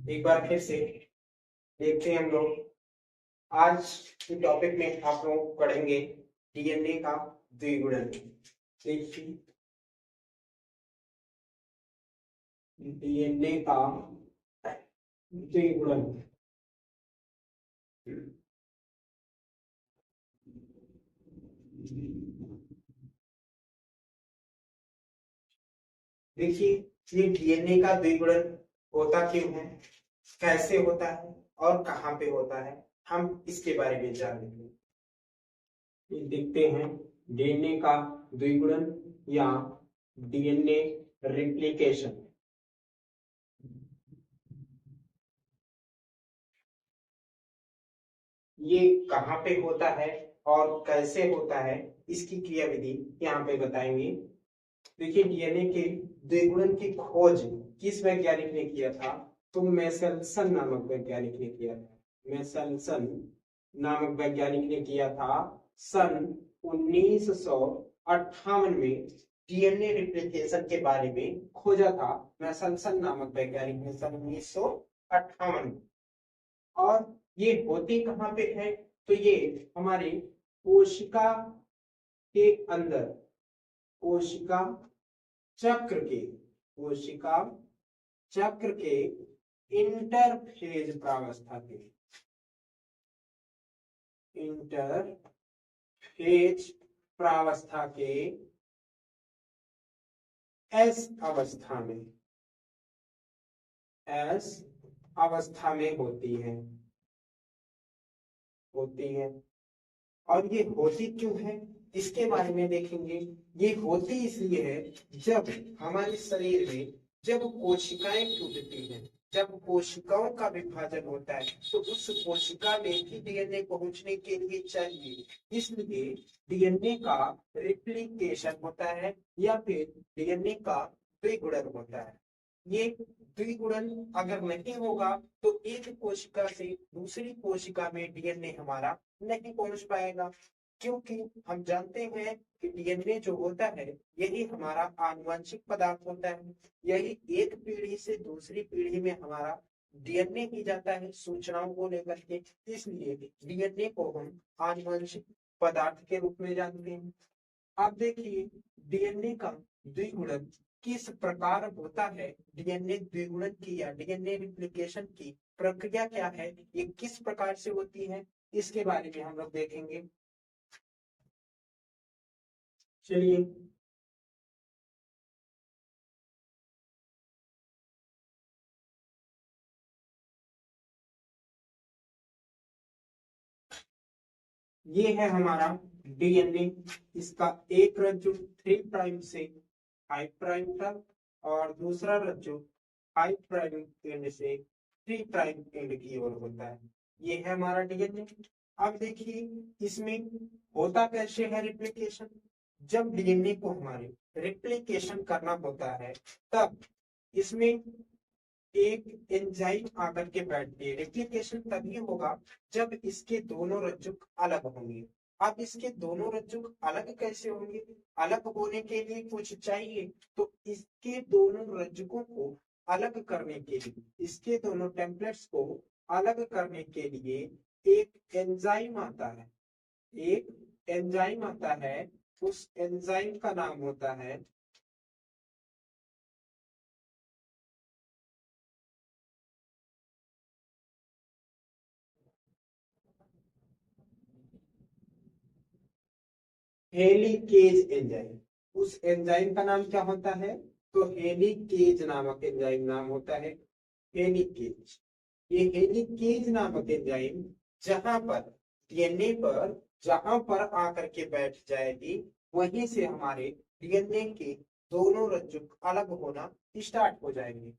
एक बार फिर से देखते हैं हम लोग। आज के टॉपिक में आप लोग पढ़ेंगे डीएनए का द्विगुणन। देखिए, डीएनए का द्विगुणन। देखिए, ये डीएनए का द्विगुणन होता क्यों है, कैसे होता है और कहाँ पे होता है, हम इसके बारे में जानेंगे। देखते हैं डीएनए का द्विगुणन या डीएनए रिप्लिकेशन। ये कहाँ पे होता है और कैसे होता है, इसकी क्रियाविधि यहाँ पे बताएंगे। देखिए, डीएनए के द्विगुणन की खोज किस वैज्ञानिक ने किया था? तो मेसेल्सन नामक वैज्ञानिक ने किया था। मेसेल्सन नामक वैज्ञानिक ने किया था सन 1958 में। डीएनए रिप्लिकेशन के बारे में खोजा था मेसेल्सन नामक वैज्ञानिक ने सन 1958 में। और ये होती कहाँ पे है? तो ये हमारे कोशिका के अंदर, कोशिका चक्र के, कोशिका चक्र के इंटरफेज प्रावस्था के, इंटरफेज प्रावस्था के एस अवस्था में, एस अवस्था में होती है, होती है। और ये होती क्यों है, इसके बारे में देखेंगे। ये होती इसलिए है जब हमारे शरीर में जब कोशिकाएं टूटती हैं, जब कोशिकाओं का विभाजन होता है, तो उस कोशिका में भी डीएनए पहुंचने के लिए चाहिए। इसलिए डीएनए का रिप्लिकेशन होता है या फिर डीएनए का द्विगुणन होता है। ये द्विगुणन अगर नहीं होगा तो एक कोशिका से दूसरी कोशिका में डीएनए हमारा नहीं पहुंच पाएगा, क्योंकि हम जानते हैं कि डीएनए जो होता है यही हमारा आनुवंशिक पदार्थ होता है। यही एक पीढ़ी से दूसरी पीढ़ी में हमारा डीएनए ही जाता है सूचनाओं को लेकर के। इसलिए डीएनए को हम आनुवंशिक पदार्थ के रूप में जानते हैं। अब देखिए, डीएनए का द्विगुणन किस प्रकार होता है, डीएनए द्विगुणन की या डीएनए रिप्लिकेशन की प्रक्रिया क्या है, ये किस प्रकार से होती है, इसके बारे में हम लोग देखेंगे। चलिए, ये है हमारा डीएनए। इसका एक रज्जु 3 प्राइम से 5 प्राइम तक और दूसरा रज्जु 5 प्राइम एंड से 3 प्राइम एंड की ओर होता है। ये है हमारा डीएनए। अब देखिए, इसमें होता कैसे है रिप्लिकेशन। जब डीएनए को हमारे रिप्लिकेशन करना होता है, तब इसमें एक एंजाइम आकर के बैठती है। रेप्लिकेशन तभी होगा जब इसके दोनों रज्जुक अलग होंगे। अब इसके दोनों रज्जुक अलग कैसे होंगे? अलग होने के लिए कुछ चाहिए, तो इसके दोनों रज्जुकों को अलग करने के लिए, इसके दोनों टेम्पलेट्स को अलग करने के लिए एक एंजाइम आता है। एक एंजाइम आता है, उस एंजाइम का नाम होता है हेलिकेज एंजाइम। उस एंजाइम का नाम क्या होता है? तो हेलिकेज नामक एंजाइम नाम होता है, हेलिकेज। ये हेलिकेज नामक एंजाइम जहां पर डीएनए पर, जहां पर आकर के बैठ जाएगी, वहीं से हमारे डीएनए के दोनों रज्जुक अलग होना स्टार्ट हो जाएंगे।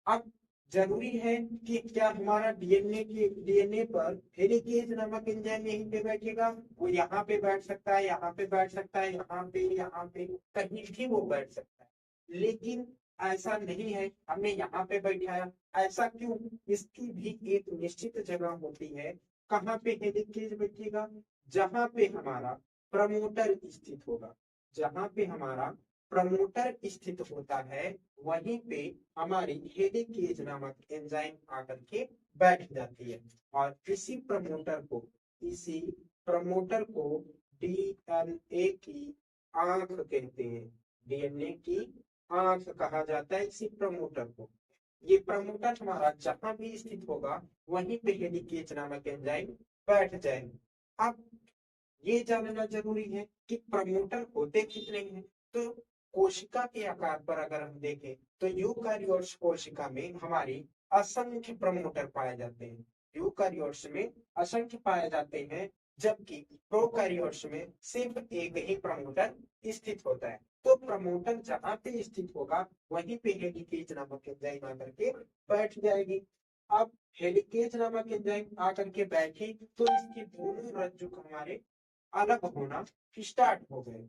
अब जरूरी है कि क्या हमारा डीएनए पर हेलिकेज नामक एंजाइम यहीं पे बैठेगा? वो यहाँ पे बैठ सकता है, यहाँ पे बैठ सकता है, यहाँ पे कहीं भी वो बैठ सकता है। लेकिन ऐसा नहीं है हमने यहाँ पे बैठाया। ऐसा क्यों? इसकी भी एक निश्चित जगह होती है। कहाँ पे हेलिकेज बैठेगा? जहां पे हमारा प्रमोटर स्थित होगा, जहां पे हमारा प्रमोटर स्थित होता है वहीं पे हमारी हेलिकेज नामक एंजाइम आकर के बैठ जाती है और इसी प्रमोटर को डीएनए की आंख कहते हैं। डीएनए की आंख कहा जाता है इसी प्रमोटर को। ये प्रमोटर हमारा जहां भी स्थित होगा वहीं पे हेलिकेज नामक एंजाइम बैठ जाएगा। अब ये जानना जरूरी है कि प्रमोटर होते कितने हैं। तो कोशिका के आकार पर अगर हम देखें तो यूकारियोट्स कोशिका में हमारी असंख्य प्रमोटर पाए जाते हैं। यूकारियोट्स में असंख्य पाए जाते हैं जबकि प्रोकारियोट्स में सिर्फ एक ही प्रमोटर स्थित होता है। तो प्रमोटर जहां पे स्थित होगा वहीं पे हेलिकेज नामक एंजाइम आकर के बैठ जाएगी। अब हेलिकेज नामक एंजाइम आकर के बैठी तो इसके दोनों रज्जुक हमारे अलग होना स्टार्ट हो गए।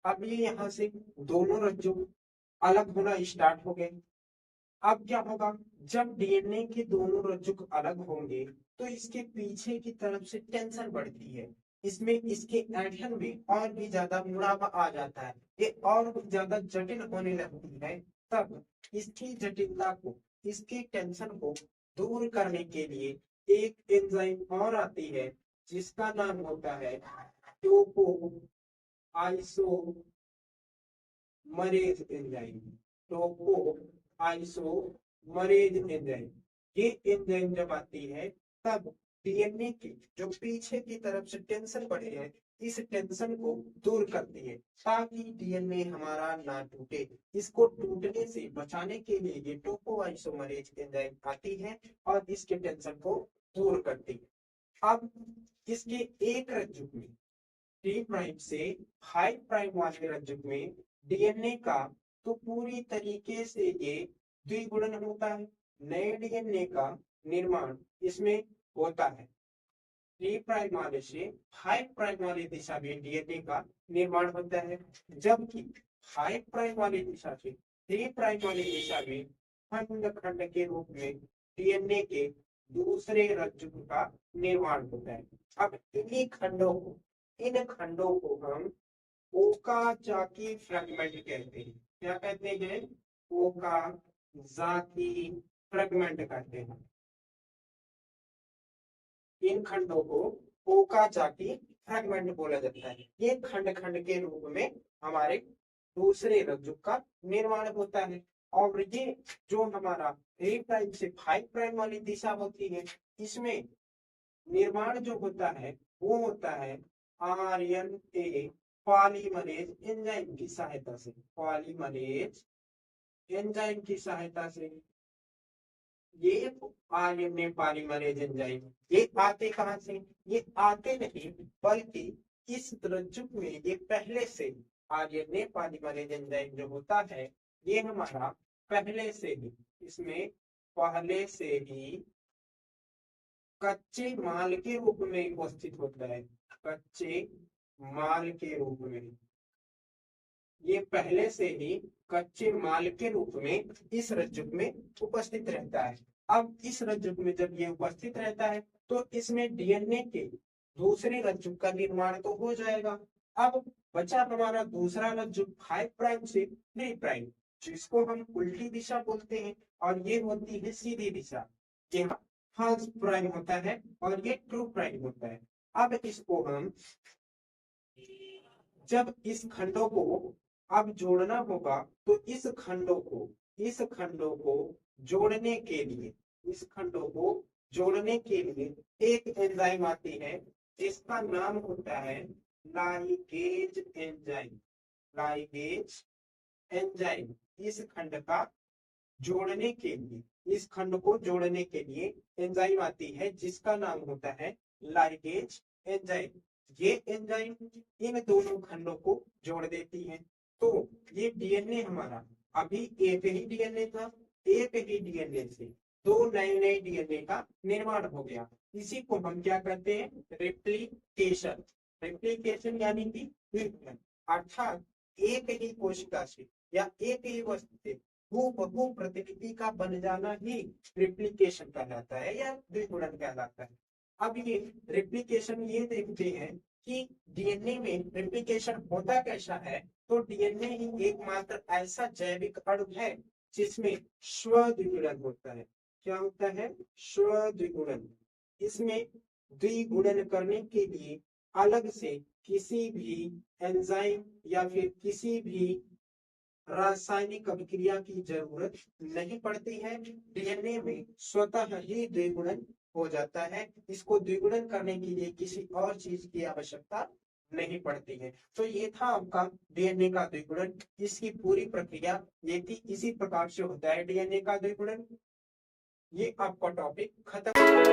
अब ये यहाँ से दोनों रज्जु अलग होना स्टार्ट हो गए। अब क्या होगा, जब डीएनए के दोनों रज्जुक अलग होंगे तो इसके पीछे की तरफ से टेंशन बढ़ती है। इसमें इसके ऐंठन में और भी ज्यादा मुड़ावा आ जाता है, ये और भी ज्यादा जटिल होने लगती है। तब इसकी जटिलता को, इसकी टेंशन को दूर करने के लिए एक एंजाइम और आती है जिसका नाम होता है टोको आइसोमरेज एंजाइम। टोको आइसोमरेज एंजाइम, ये एंजाइम जब आती है तब डीएनए की जो पीछे की तरफ से टेंशन बढ़े है इस टेंशन को दूर करती है ताकि डीएनए हमारा ना टूटे। इसको टूटने से बचाने के लिए ये टोको आइसोमरेज एंजाइम आती है और इसके टेंशन को दूर करती है। अब इसके एक रज्जुक में 3 प्राइम से 5 प्राइम वाले रज्जुक में डीएनए का तो पूरी तरीके से ये द्विगुणन होता है। नए डीएनए का निर्माण इसमें होता है। 3 प्राइम वाले से 5 प्राइम वाली दिशा में डीएनए का निर्माण होता है, जबकि 5 प्राइम वाली दिशा से 3 प्राइम वाली दिशा में खंड खंड के रूप में डीएनए के दूसरे रज्जुक का निर्माण होता है। अब इन खंडों को हम ओकाजाकी फ्रैगमेंट कहते हैं। क्या कहते हैं? ओकाजाकी फ्रैगमेंट कहते हैं। इन खंडों को ओकाजाकी फ्रैगमेंट बोला जाता है। ये खंड खंड के रूप में हमारे दूसरे रज्जुक का निर्माण होता है। और ये जो हमारा 3 प्राइम से 5 प्राइम वाली दिशा होती है इसमें निर्माण जो होता है वो होता है आरएनए पॉलीमरेज एंजाइम की सहायता से। पॉलीमरेज एंजाइम की सहायता से ये आरएनए पॉलीमरेज एंजाइम ये आते कहां से? ये आते नहीं बल्कि इस रज्जुक में ये पहले से आरएनए पॉलीमरेज एंजाइम जो होता है ये हमारा पहले से ही इसमें पहले से ही कच्चे माल के रूप में उपस्थित होता है। कच्चे माल के रूप में ये पहले से ही कच्चे माल के रूप में इस रज्जुक में उपस्थित रहता है। अब इस रज्जुक में जब ये उपस्थित रहता है तो इसमें डीएनए के दूसरे रज्जुक का निर्माण तो हो जाएगा। अब बचा हमारा दूसरा रज्जुक 5 प्राइम से 3 प्राइम जिसको हम उल्टी दिशा बोलते हैं और ये होती है सीधी दिशा। ये फॉल्स प्राइम होता है और ये ट्रू प्राइम होता है। अब इसको हम जब इस खंडों को अब जोड़ना होगा तो इस खंडों को जोड़ने के लिए इस खंडों को जोड़ने के लिए एक एंजाइम आती है जिसका नाम होता है लाइगेज एंजाइम। लाइगेज एंजाइम इस खंड का जोड़ने के लिए इस खंड को जोड़ने के लिए एंजाइम आती है जिसका नाम होता है लाइगेज एंजाइम। ये एंजाइम इन दोनों खंडों को जोड़ देती है। तो ये डीएनए हमारा अभी एक ही डीएनए था, एक ही डीएनए से दो नए नए डीएनए का निर्माण हो गया। इसी को हम क्या कहते हैं? रेप्लिकेशन। रेप्लिकेशन यानी कि विवर्धन। अर्थात एक ही कोशिका से या एक ही वस्तु से हूबहू प्रतिलिपि का बन जाना ही रेप्लिकेशन कहलाता है या द्विगुणन कहलाता है। अब ये रेप्लिकेशन ये देखते हैं कि डीएनए में रेप्लिकेशन होता कैसा है, तो डीएनए ही एकमात्र ऐसा जैविक अणु है जिसमें स्व-द्विगुणन होता है। क्या होता है? स्व-द्विगुणन। इसमें द्विगुणन करने के लिए अलग से किसी भी एंजाइम या फिर किसी भी रासायनिक अभिक्रिया की जरूरत नहीं पड़ती है। डीएनए में स्वतः ही द्विगुणन हो जाता है। इसको द्विगुणन करने के लिए किसी और चीज की आवश्यकता नहीं पड़ती है। तो ये था आपका डीएनए का द्विगुणन। इसकी पूरी प्रक्रिया ये थी। इसी प्रकार से होता है डीएनए का द्विगुणन। ये आपका टॉपिक खत्म।